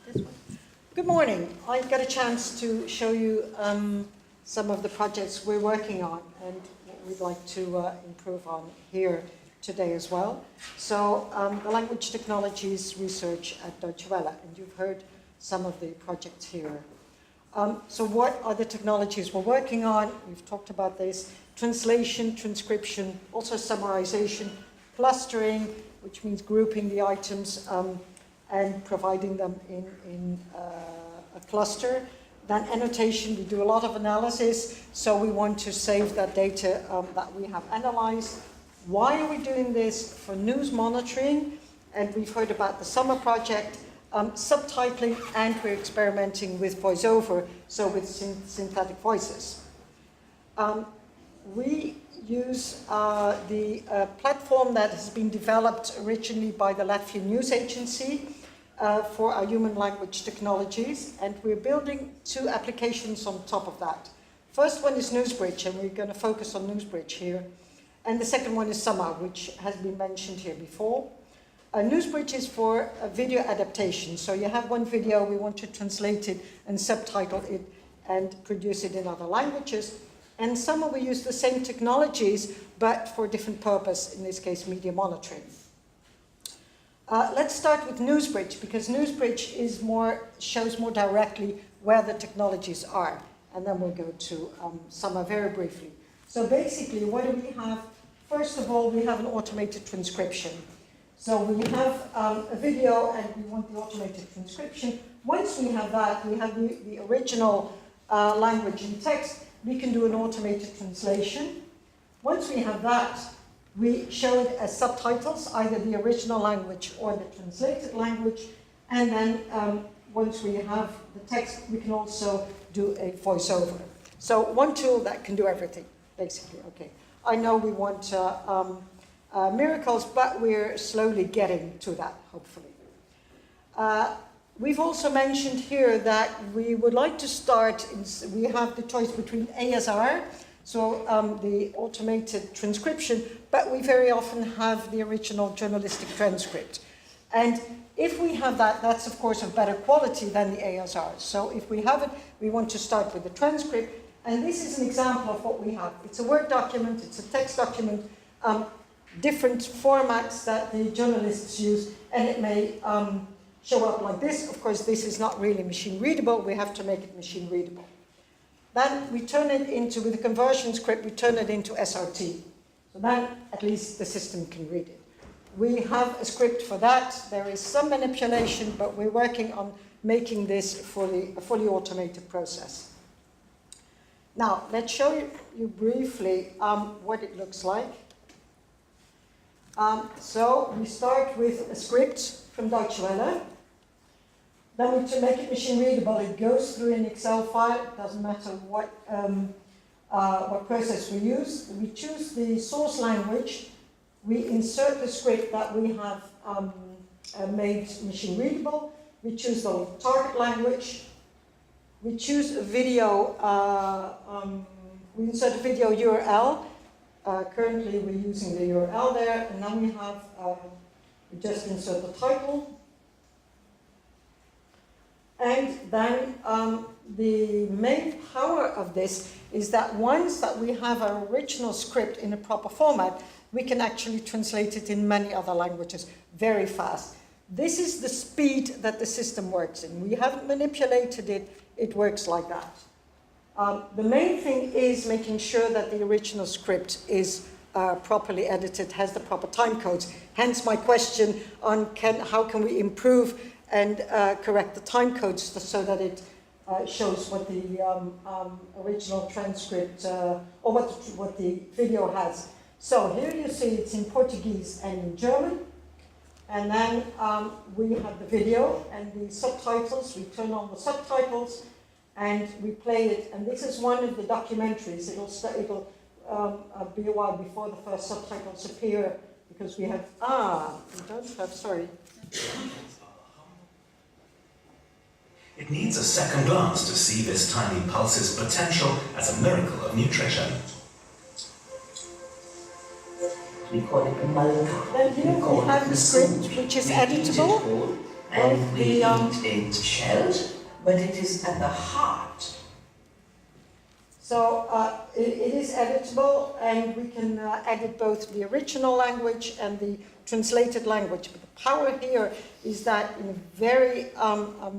This one. Good morning. I got a chance to show you some of the projects we're working on and what we'd like to improve on here today as well. So the language technologies research at Deutsche Welle, and you've heard some of the projects here. So what are the technologies we're working on? We've talked about this. Translation, transcription, also summarization, clustering, which means grouping the items and providing them in a cluster. Then annotation, we do a lot of analysis, so we want to save that data that we have analyzed. Why are we doing this? For news monitoring, and we've heard about the summer project, subtitling, and we're experimenting with voiceover, so with synthetic voices. We use the platform that has been developed originally by the Latvian News Agency for our human language technologies, and we're building two applications on top of that. First one is Newsbridge, and we're going to focus on Newsbridge here. And the second one is Summer, which has been mentioned here before. Newsbridge is for a video adaptation. So you have one video, we want to translate it and subtitle it and produce it in other languages. And Summer, we use the same technologies, but for a different purpose, in this case, media monitoring. Let's start with Newsbridge, because Newsbridge shows more directly where the technologies are. And then we'll go to Summer very briefly. So basically, what do we have? First of all, we have an automated transcription. So we have a video and we want the automated transcription. Once we have that, we have the original language in text, we can do an automated translation. Once we have that, we show it as subtitles, either the original language or the translated language. And then once we have the text, we can also do a voiceover. So one tool that can do everything, basically. Okay. I know we want miracles, but we're slowly getting to that, hopefully. We've also mentioned here that we would like to start, we have the choice between ASR, so the automated transcription, but we very often have the original journalistic transcript. And if we have that, that's of course of better quality than the ASR. So if we have it, we want to start with the transcript. And this is an example of what we have. It's a Word document, it's a text document, different formats that the journalists use, and it may show up like this. Of course, this is not really machine readable. We have to make it machine readable. Then we turn it into, with a conversion script, we turn it into SRT. So then at least the system can read it. We have a script for that. There is some manipulation, but we're working on making this a fully automated process. Now, let's show you briefly what it looks like. So we start with a script from Deutsche Welle. Then to make it machine readable, it goes through an Excel file. It doesn't matter what process we use. We choose the source language. We insert the script that we have made machine readable. We choose the target language. We choose a video, we insert a video URL. Currently we're using the URL there, and then we have, we just insert the title. And then the main power of this is that once that we have our original script in a proper format, we can actually translate it in many other languages very fast. This is the speed that the system works in. We haven't manipulated it, it works like that. The main thing is making sure that the original script is properly edited, has the proper time codes. Hence my question on how can we improve and correct the time codes so that it shows what the original transcript or what the video has. So here you see it's in Portuguese and in German. And then we have the video and the subtitles. We turn on the subtitles and we play it. And this is one of the documentaries. It'll be a while before the first subtitles appear, because we have, we don't have, sorry. It needs a second glance to see this tiny pulse's potential as a miracle of nutrition. Then here we have the script, which is editable, And we eat it shelled, but it is at the heart. So it is editable, and we can edit both the original language and the translated language. But the power here is that in a very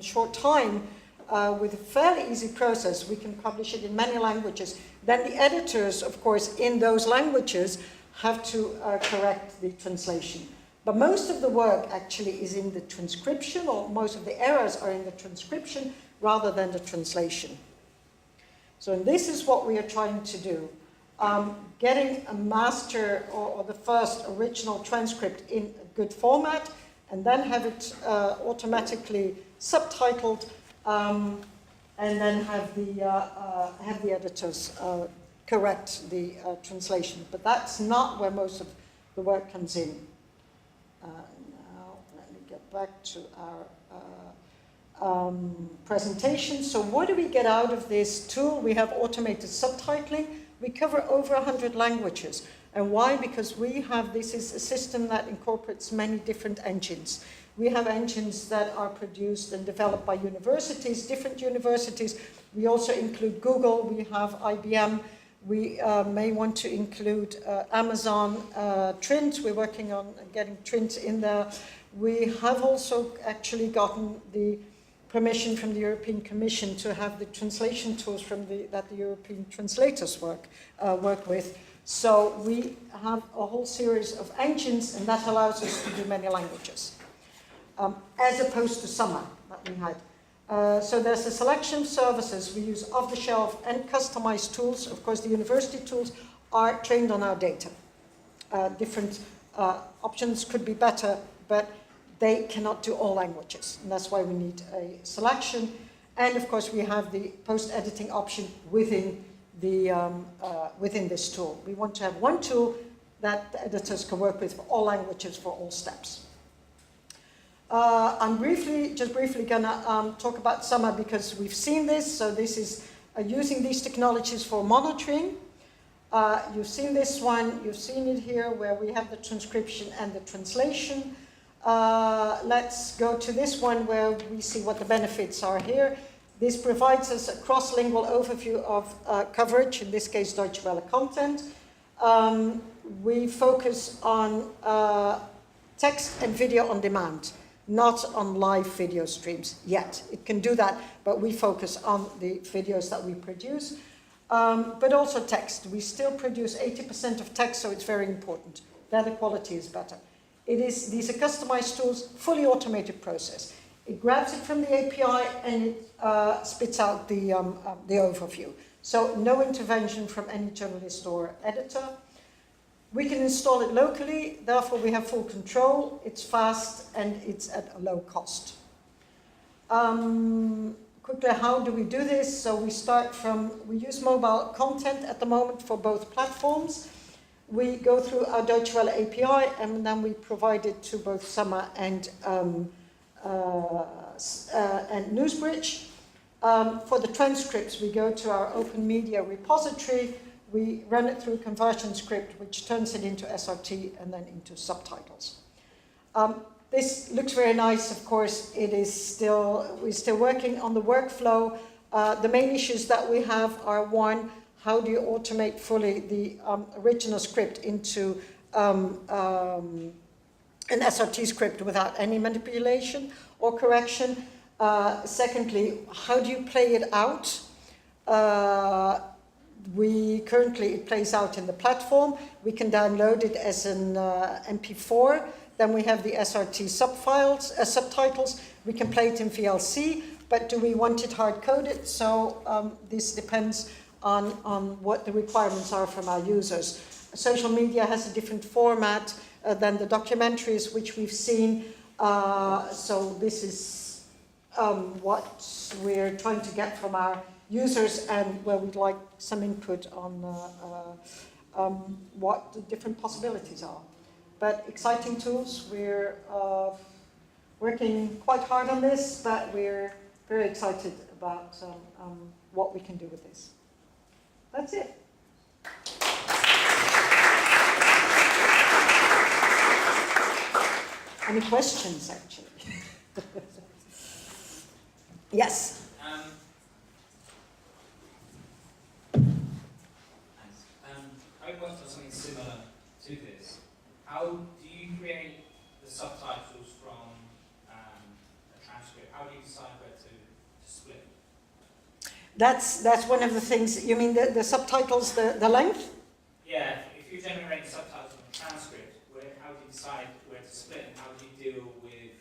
short time, with a fairly easy process, we can publish it in many languages. Then the editors, of course, in those languages have to correct the translation. But most of the work actually is in the transcription, or most of the errors are in the transcription rather than the translation. So this is what we are trying to do. Getting a master or the first original transcript in a good format, and then have it automatically subtitled, and then have the editors correct the translation. But that's not where most of the work comes in. Now let me get back to our presentation. So what do we get out of this tool? We have automated subtitling. We cover over 100 languages. And why? Because this is a system that incorporates many different engines. We have engines that are produced and developed by universities, different universities. We also include Google, we have IBM, we may want to include Amazon, Trint. We're working on getting Trint in there. We have also actually gotten the permission from the European Commission to have the translation tools that the European translators work with. So we have a whole series of engines, and that allows us to do many languages, as opposed to Summer that we had. So there's a selection of services. We use off-the-shelf and customized tools. Of course, the university tools are trained on our data. Different options could be better, but they cannot do all languages, and that's why we need a selection. And of course, we have the post-editing option within this tool. We want to have one tool that the editors can work with for all languages, for all steps. I'm just briefly gonna talk about Summer because we've seen this. So this is using these technologies for monitoring. You've seen this one, you've seen it here where we have the transcription and the translation. Let's go to this one where we see what the benefits are here. This provides us a cross-lingual overview of coverage, in this case Deutsche Welle content. We focus on text and video on demand, not on live video streams yet. It can do that, but we focus on the videos that we produce. But also text. We still produce 80% of text, so it's very important. Then the quality is better. These are customized tools, fully automated process. It grabs it from the API and it spits out the overview. So no intervention from any journalist or editor. We can install it locally, therefore we have full control. It's fast and it's at a low cost. Quickly, how do we do this? So we use mobile content at the moment for both platforms. We go through our Deutsche Welle API and then we provide it to both Summer and Newsbridge. For the transcripts, we go to our open media repository. We run it through a conversion script, which turns it into SRT and then into subtitles. This looks very nice, of course. We're still working on the workflow. The main issues that we have are, one, how do you automate fully the original script into an SRT script without any manipulation or correction? Secondly, how do you play it out? Currently it plays out in the platform. We can download it as an MP4. Then we have the SRT subtitles. We can play it in VLC, but do we want it hard-coded? So this depends on what the requirements are from our users. Social media has a different format than the documentaries, which we've seen. So this is what we're trying to get from our users and where we'd like some input on what the different possibilities are. But exciting tools. We're working quite hard on this, but we're very excited about what we can do with this. That's it. Any questions, actually? Yes. Thanks. I worked on something similar to this. How do you create the subtitles from a transcript? How do you decide where to split? That's one of the things. You mean the subtitles, the length? Yeah, if you're generating subtitles from a transcript, how do you decide where to split, and how do you deal with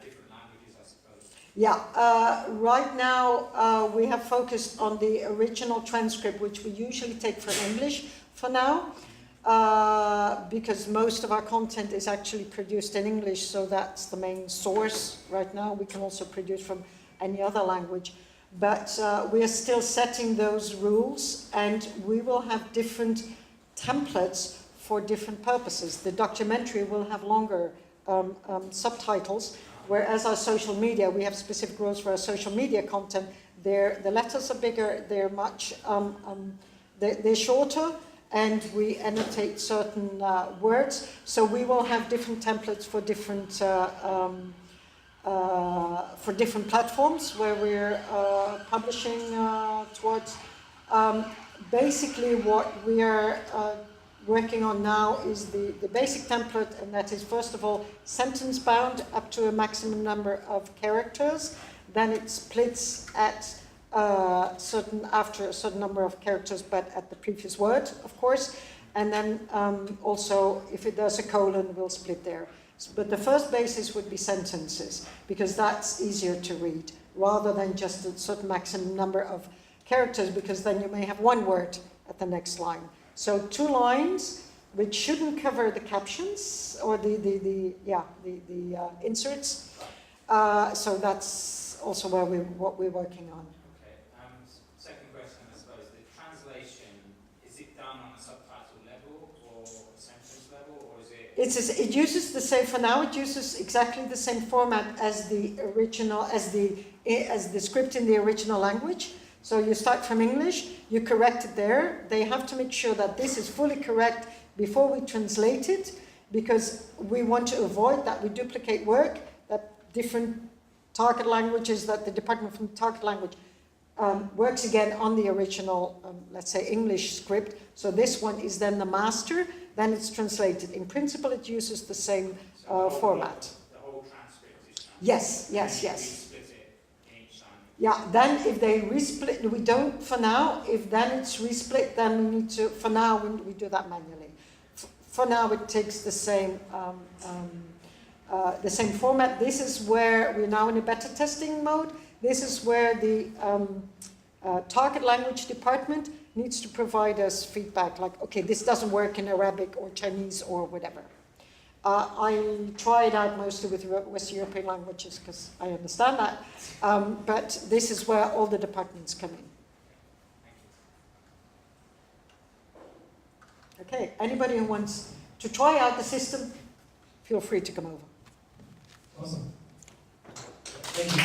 different languages, I suppose? Yeah, right now we have focused on the original transcript, which we usually take from English for now, because most of our content is actually produced in English, so that's the main source right now. We can also produce from any other language. But we are still setting those rules, and we will have different templates for different purposes. The documentary will have longer subtitles, whereas our social media, we have specific rules for our social media content. The letters are bigger, they're much, they're shorter, and we annotate certain words. So we will have different templates for different platforms where we're publishing towards. Basically, what we are working on now is the basic template, and that is, first of all, sentence bound up to a maximum number of characters. Then it splits at after a certain number of characters, but at the previous word, of course. And then also, if it does a colon, we'll split there. But the first basis would be sentences, because that's easier to read, rather than just a certain maximum number of characters, because then you may have one word at the next line. So 2 lines, which shouldn't cover the captions or the inserts. So that's also what we're working on. Okay. Second question, I suppose, the translation, is it done on a subtitle level or a sentence level, or is it? It uses the same, for now it uses exactly the same format as the original, as the script in the original language. So you start from English, you correct it there. They have to make sure that this is fully correct before we translate it, because we want to avoid that we duplicate work, that different target languages, that the department from the target language works again on the original, let's say, English script. So this one is then the master, then it's translated. In principle, it uses the same format. The whole transcript is translated? Yes. Split it in each language? Yeah, then if they resplit, we don't for now. If then it's resplit, then we need to, for now, we do that manually. For now, it takes the same format. This is where we're now in a beta testing mode. This is where the target language department needs to provide us feedback, like, okay, this doesn't work in Arabic or Chinese or whatever. I try it out mostly with West European languages because I understand that, but this is where all the departments come in. Okay, anybody who wants to try out the system, feel free to come over. Awesome. Thank you.